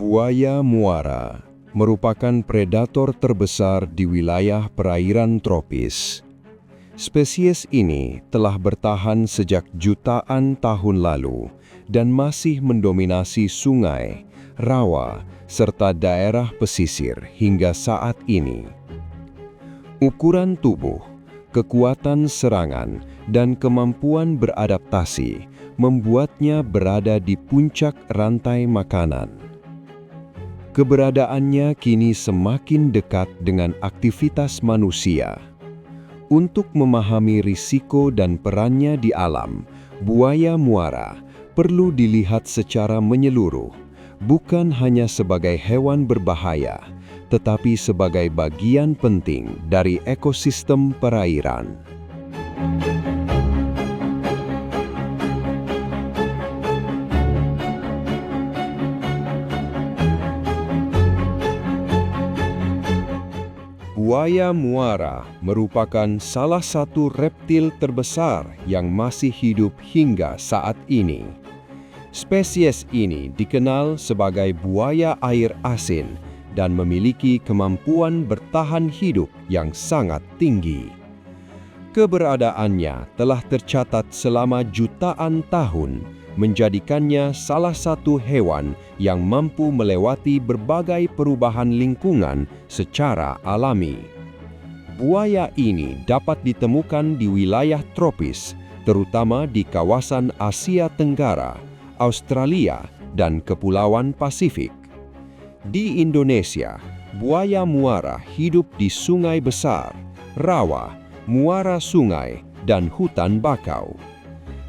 Buaya muara merupakan predator terbesar di wilayah perairan tropis. Spesies ini telah bertahan sejak jutaan tahun lalu dan masih mendominasi sungai, rawa, serta daerah pesisir hingga saat ini. Ukuran tubuh, kekuatan serangan, dan kemampuan beradaptasi membuatnya berada di puncak rantai makanan. Keberadaannya kini semakin dekat dengan aktivitas manusia. Untuk memahami risiko dan perannya di alam, buaya muara perlu dilihat secara menyeluruh, bukan hanya sebagai hewan berbahaya, tetapi sebagai bagian penting dari ekosistem perairan. Buaya muara merupakan salah satu reptil terbesar yang masih hidup hingga saat ini. Spesies ini dikenal sebagai buaya air asin dan memiliki kemampuan bertahan hidup yang sangat tinggi. Keberadaannya telah tercatat selama jutaan tahun, menjadikannya salah satu hewan yang mampu melewati berbagai perubahan lingkungan secara alami. Buaya ini dapat ditemukan di wilayah tropis, terutama di kawasan Asia Tenggara, Australia, dan Kepulauan Pasifik. Di Indonesia, buaya muara hidup di sungai besar, rawa, muara sungai, dan hutan bakau.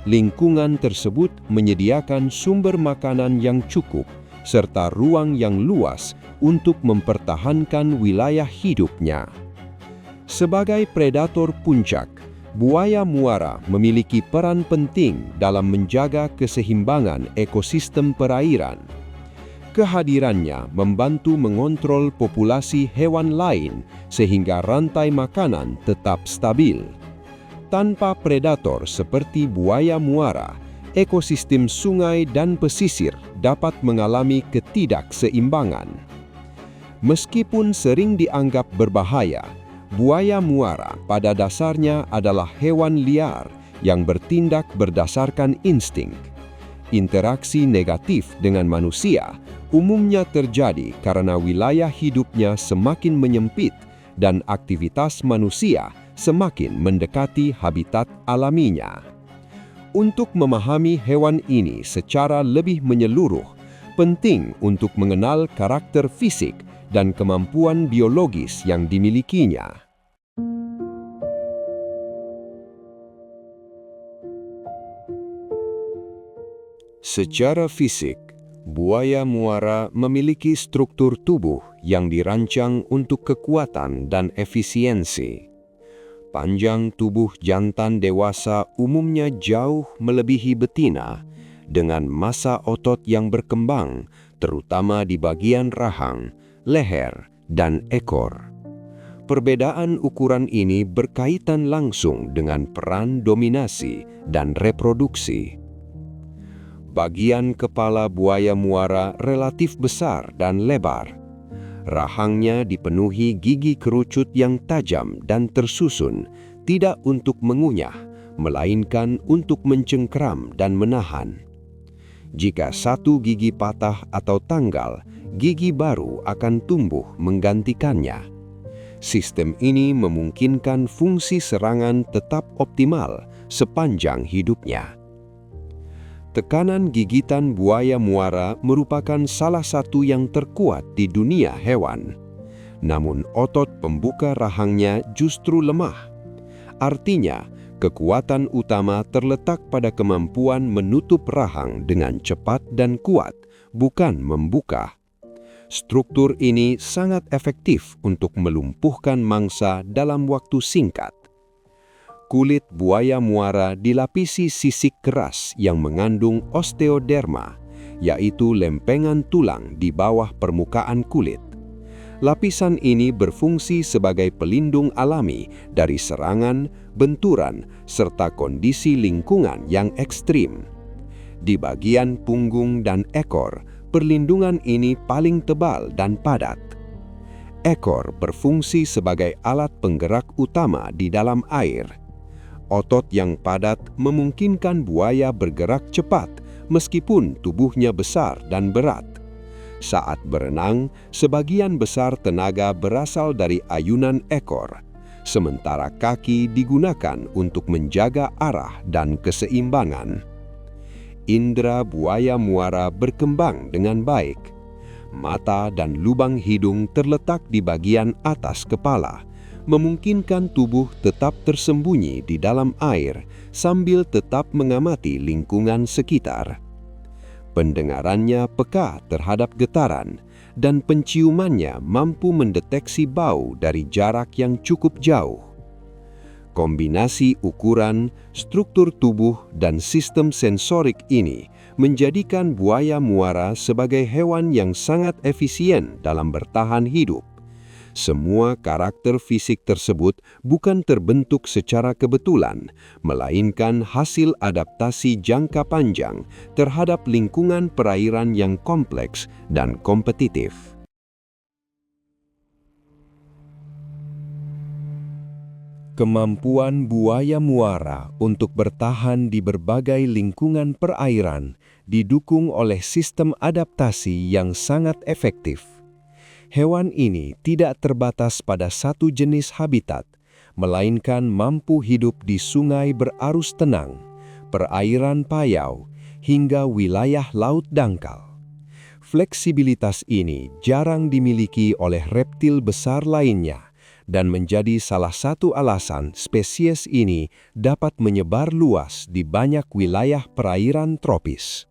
Lingkungan tersebut menyediakan sumber makanan yang cukup serta ruang yang luas untuk mempertahankan wilayah hidupnya. Sebagai predator puncak, buaya muara memiliki peran penting dalam menjaga keseimbangan ekosistem perairan. Kehadirannya membantu mengontrol populasi hewan lain sehingga rantai makanan tetap stabil. Tanpa predator seperti buaya muara, ekosistem sungai dan pesisir dapat mengalami ketidakseimbangan. Meskipun sering dianggap berbahaya, buaya muara pada dasarnya adalah hewan liar yang bertindak berdasarkan insting. Interaksi negatif dengan manusia umumnya terjadi karena wilayah hidupnya semakin menyempit dan aktivitas manusia semakin mendekati habitat alaminya. Untuk memahami hewan ini secara lebih menyeluruh, penting untuk mengenal karakter fisik dan kemampuan biologis yang dimilikinya. Secara fisik, buaya muara memiliki struktur tubuh yang dirancang untuk kekuatan dan efisiensi. Panjang tubuh jantan dewasa umumnya jauh melebihi betina, dengan massa otot yang berkembang, terutama di bagian rahang, leher, dan ekor. Perbedaan ukuran ini berkaitan langsung dengan peran dominasi dan reproduksi. Bagian kepala buaya muara relatif besar dan lebar. Rahangnya dipenuhi gigi kerucut yang tajam dan tersusun, tidak untuk mengunyah, melainkan untuk mencengkeram dan menahan. Jika satu gigi patah atau tanggal, gigi baru akan tumbuh menggantikannya. Sistem ini memungkinkan fungsi serangan tetap optimal sepanjang hidupnya. Tekanan gigitan buaya muara merupakan salah satu yang terkuat di dunia hewan. Namun otot pembuka rahangnya justru lemah. Artinya, kekuatan utama terletak pada kemampuan menutup rahang dengan cepat dan kuat, bukan membuka. Struktur ini sangat efektif untuk melumpuhkan mangsa dalam waktu singkat. Kulit buaya muara dilapisi sisik keras yang mengandung osteoderma, yaitu lempengan tulang di bawah permukaan kulit. Lapisan ini berfungsi sebagai pelindung alami dari serangan, benturan, serta kondisi lingkungan yang ekstrim. Di bagian punggung dan ekor, perlindungan ini paling tebal dan padat. Ekor berfungsi sebagai alat penggerak utama di dalam air. Otot yang padat memungkinkan buaya bergerak cepat meskipun tubuhnya besar dan berat. Saat berenang, sebagian besar tenaga berasal dari ayunan ekor, sementara kaki digunakan untuk menjaga arah dan keseimbangan. Indera buaya muara berkembang dengan baik. Mata dan lubang hidung terletak di bagian atas kepala, memungkinkan tubuh tetap tersembunyi di dalam air sambil tetap mengamati lingkungan sekitar. Pendengarannya peka terhadap getaran, dan penciumannya mampu mendeteksi bau dari jarak yang cukup jauh. Kombinasi ukuran, struktur tubuh, dan sistem sensorik ini menjadikan buaya muara sebagai hewan yang sangat efisien dalam bertahan hidup. Semua karakter fisik tersebut bukan terbentuk secara kebetulan, melainkan hasil adaptasi jangka panjang terhadap lingkungan perairan yang kompleks dan kompetitif. Kemampuan buaya muara untuk bertahan di berbagai lingkungan perairan didukung oleh sistem adaptasi yang sangat efektif. Hewan ini tidak terbatas pada satu jenis habitat, melainkan mampu hidup di sungai berarus tenang, perairan payau, hingga wilayah laut dangkal. Fleksibilitas ini jarang dimiliki oleh reptil besar lainnya, dan menjadi salah satu alasan spesies ini dapat menyebar luas di banyak wilayah perairan tropis.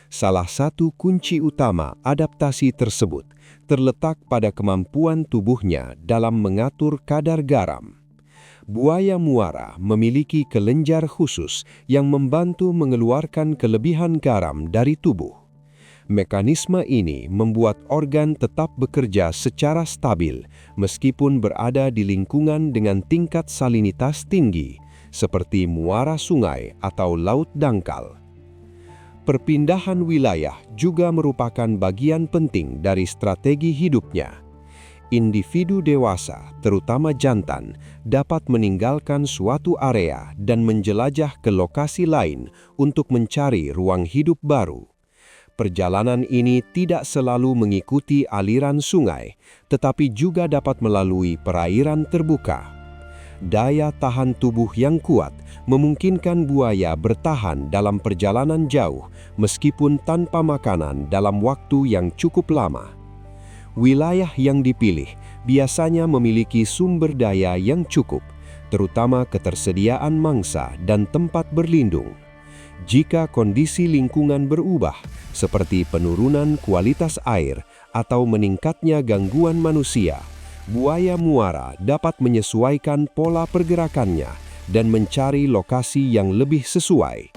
Salah satu kunci utama adaptasi tersebut terletak pada kemampuan tubuhnya dalam mengatur kadar garam. Buaya muara memiliki kelenjar khusus yang membantu mengeluarkan kelebihan garam dari tubuh. Mekanisme ini membuat organ tetap bekerja secara stabil meskipun berada di lingkungan dengan tingkat salinitas tinggi, seperti muara sungai atau laut dangkal. Perpindahan wilayah juga merupakan bagian penting dari strategi hidupnya. Individu dewasa, terutama jantan, dapat meninggalkan suatu area dan menjelajah ke lokasi lain untuk mencari ruang hidup baru. Perjalanan ini tidak selalu mengikuti aliran sungai, tetapi juga dapat melalui perairan terbuka. Daya tahan tubuh yang kuat memungkinkan buaya bertahan dalam perjalanan jauh meskipun tanpa makanan dalam waktu yang cukup lama. Wilayah yang dipilih biasanya memiliki sumber daya yang cukup, terutama ketersediaan mangsa dan tempat berlindung. Jika kondisi lingkungan berubah, seperti penurunan kualitas air atau meningkatnya gangguan manusia, buaya muara dapat menyesuaikan pola pergerakannya dan mencari lokasi yang lebih sesuai.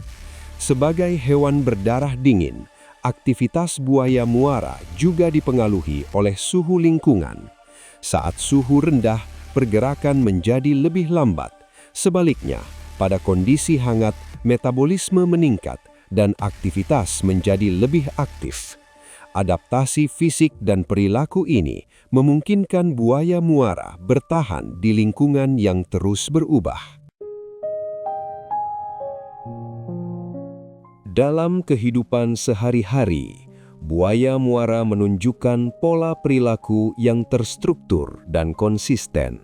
Sebagai hewan berdarah dingin, aktivitas buaya muara juga dipengaruhi oleh suhu lingkungan. Saat suhu rendah, pergerakan menjadi lebih lambat. Sebaliknya, pada kondisi hangat, metabolisme meningkat dan aktivitas menjadi lebih aktif. Adaptasi fisik dan perilaku ini memungkinkan buaya muara bertahan di lingkungan yang terus berubah. Dalam kehidupan sehari-hari, buaya muara menunjukkan pola perilaku yang terstruktur dan konsisten.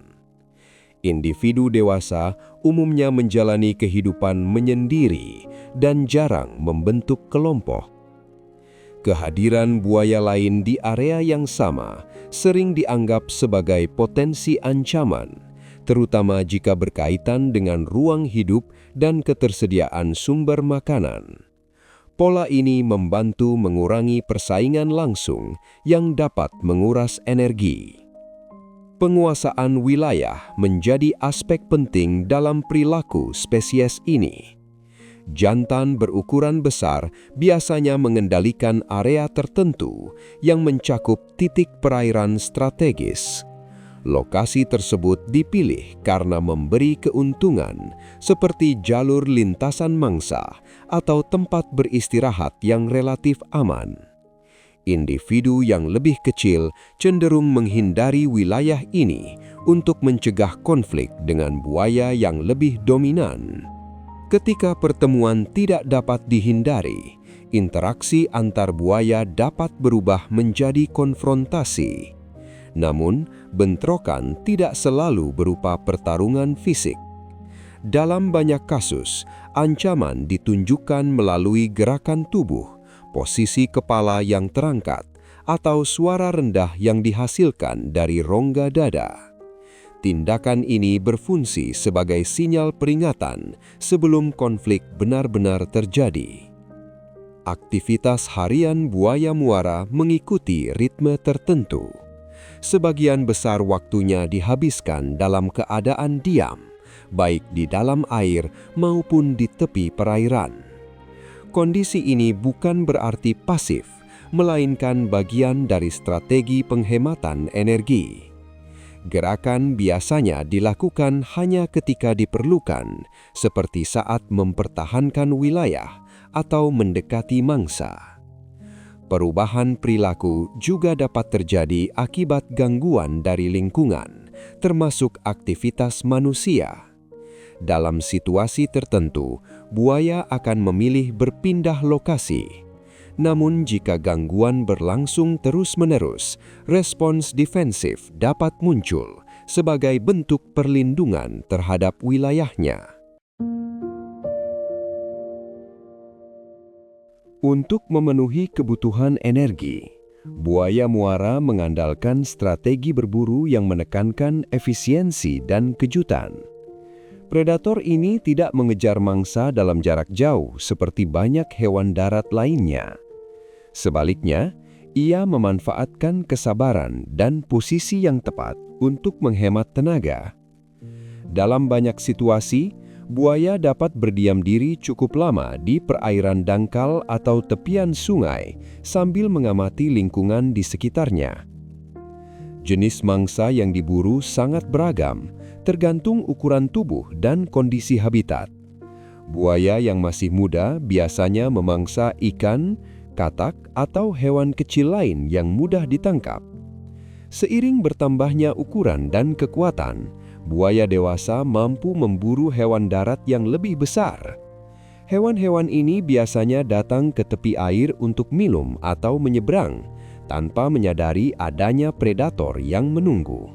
Individu dewasa umumnya menjalani kehidupan menyendiri dan jarang membentuk kelompok. Kehadiran buaya lain di area yang sama sering dianggap sebagai potensi ancaman, terutama jika berkaitan dengan ruang hidup dan ketersediaan sumber makanan. Pola ini membantu mengurangi persaingan langsung yang dapat menguras energi. Penguasaan wilayah menjadi aspek penting dalam perilaku spesies ini. Jantan berukuran besar biasanya mengendalikan area tertentu yang mencakup titik perairan strategis. Lokasi tersebut dipilih karena memberi keuntungan, seperti jalur lintasan mangsa atau tempat beristirahat yang relatif aman. Individu yang lebih kecil cenderung menghindari wilayah ini untuk mencegah konflik dengan buaya yang lebih dominan. Ketika pertemuan tidak dapat dihindari, interaksi antar buaya dapat berubah menjadi konfrontasi. Namun, bentrokan tidak selalu berupa pertarungan fisik. Dalam banyak kasus, ancaman ditunjukkan melalui gerakan tubuh, posisi kepala yang terangkat, atau suara rendah yang dihasilkan dari rongga dada. Tindakan ini berfungsi sebagai sinyal peringatan sebelum konflik benar-benar terjadi. Aktivitas harian buaya muara mengikuti ritme tertentu. Sebagian besar waktunya dihabiskan dalam keadaan diam, baik di dalam air maupun di tepi perairan. Kondisi ini bukan berarti pasif, melainkan bagian dari strategi penghematan energi. Gerakan biasanya dilakukan hanya ketika diperlukan, seperti saat mempertahankan wilayah atau mendekati mangsa. Perubahan perilaku juga dapat terjadi akibat gangguan dari lingkungan, termasuk aktivitas manusia. Dalam situasi tertentu, buaya akan memilih berpindah lokasi. Namun jika gangguan berlangsung terus-menerus, respons defensif dapat muncul sebagai bentuk perlindungan terhadap wilayahnya. Untuk memenuhi kebutuhan energi, buaya muara mengandalkan strategi berburu yang menekankan efisiensi dan kejutan. Predator ini tidak mengejar mangsa dalam jarak jauh seperti banyak hewan darat lainnya. Sebaliknya, ia memanfaatkan kesabaran dan posisi yang tepat untuk menghemat tenaga. Dalam banyak situasi, buaya dapat berdiam diri cukup lama di perairan dangkal atau tepian sungai sambil mengamati lingkungan di sekitarnya. Jenis mangsa yang diburu sangat beragam, tergantung ukuran tubuh dan kondisi habitat. Buaya yang masih muda biasanya memangsa ikan, katak, atau hewan kecil lain yang mudah ditangkap. Seiring bertambahnya ukuran dan kekuatan, buaya dewasa mampu memburu hewan darat yang lebih besar. Hewan-hewan ini biasanya datang ke tepi air untuk minum atau menyeberang, tanpa menyadari adanya predator yang menunggu.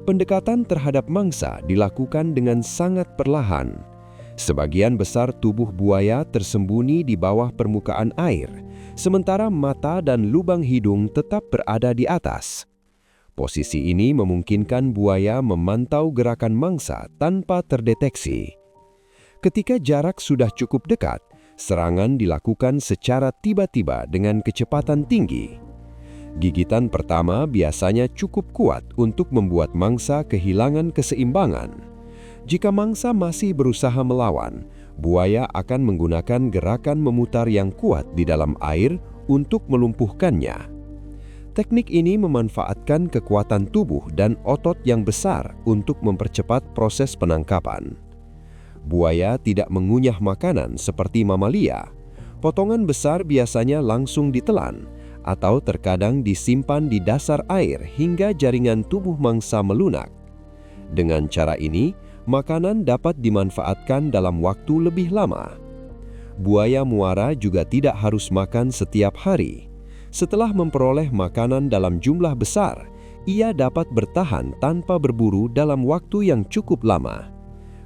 Pendekatan terhadap mangsa dilakukan dengan sangat perlahan. Sebagian besar tubuh buaya tersembunyi di bawah permukaan air, sementara mata dan lubang hidung tetap berada di atas. Posisi ini memungkinkan buaya memantau gerakan mangsa tanpa terdeteksi. Ketika jarak sudah cukup dekat, serangan dilakukan secara tiba-tiba dengan kecepatan tinggi. Gigitan pertama biasanya cukup kuat untuk membuat mangsa kehilangan keseimbangan. Jika mangsa masih berusaha melawan, buaya akan menggunakan gerakan memutar yang kuat di dalam air untuk melumpuhkannya. Teknik ini memanfaatkan kekuatan tubuh dan otot yang besar untuk mempercepat proses penangkapan. Buaya tidak mengunyah makanan seperti mamalia. Potongan besar biasanya langsung ditelan, atau terkadang disimpan di dasar air hingga jaringan tubuh mangsa melunak. Dengan cara ini, makanan dapat dimanfaatkan dalam waktu lebih lama. Buaya muara juga tidak harus makan setiap hari. Setelah memperoleh makanan dalam jumlah besar, ia dapat bertahan tanpa berburu dalam waktu yang cukup lama.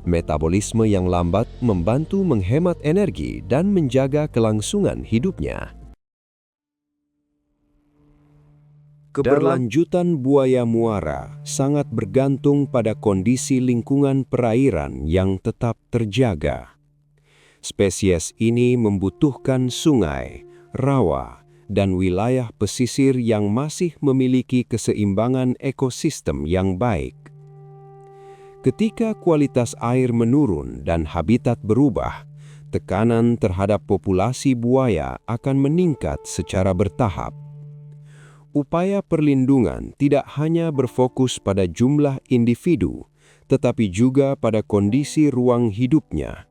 Metabolisme yang lambat membantu menghemat energi dan menjaga kelangsungan hidupnya. Keberlanjutan buaya muara sangat bergantung pada kondisi lingkungan perairan yang tetap terjaga. Spesies ini membutuhkan sungai, rawa, dan wilayah pesisir yang masih memiliki keseimbangan ekosistem yang baik. Ketika kualitas air menurun dan habitat berubah, tekanan terhadap populasi buaya akan meningkat secara bertahap. Upaya perlindungan tidak hanya berfokus pada jumlah individu, tetapi juga pada kondisi ruang hidupnya.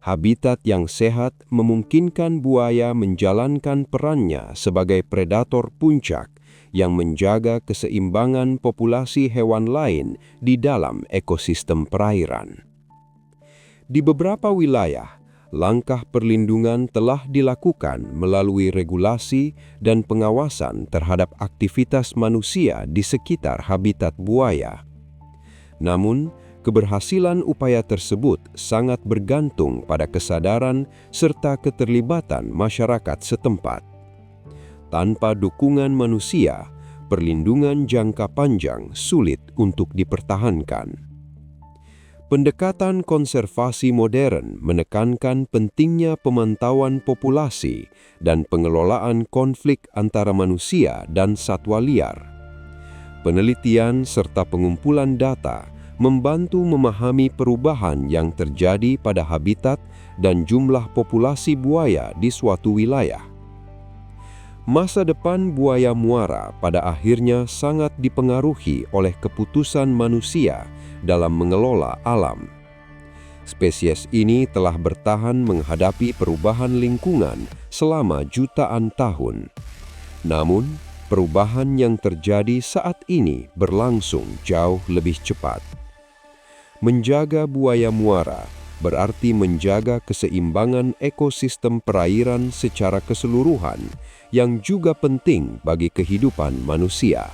Habitat yang sehat memungkinkan buaya menjalankan perannya sebagai predator puncak yang menjaga keseimbangan populasi hewan lain di dalam ekosistem perairan. Di beberapa wilayah, langkah perlindungan telah dilakukan melalui regulasi dan pengawasan terhadap aktivitas manusia di sekitar habitat buaya. Namun, keberhasilan upaya tersebut sangat bergantung pada kesadaran serta keterlibatan masyarakat setempat. Tanpa dukungan manusia, perlindungan jangka panjang sulit untuk dipertahankan. Pendekatan konservasi modern menekankan pentingnya pemantauan populasi dan pengelolaan konflik antara manusia dan satwa liar. Penelitian serta pengumpulan data membantu memahami perubahan yang terjadi pada habitat dan jumlah populasi buaya di suatu wilayah. Masa depan buaya muara pada akhirnya sangat dipengaruhi oleh keputusan manusia dalam mengelola alam. Spesies ini telah bertahan menghadapi perubahan lingkungan selama jutaan tahun. Namun, perubahan yang terjadi saat ini berlangsung jauh lebih cepat. Menjaga buaya muara berarti menjaga keseimbangan ekosistem perairan secara keseluruhan yang juga penting bagi kehidupan manusia.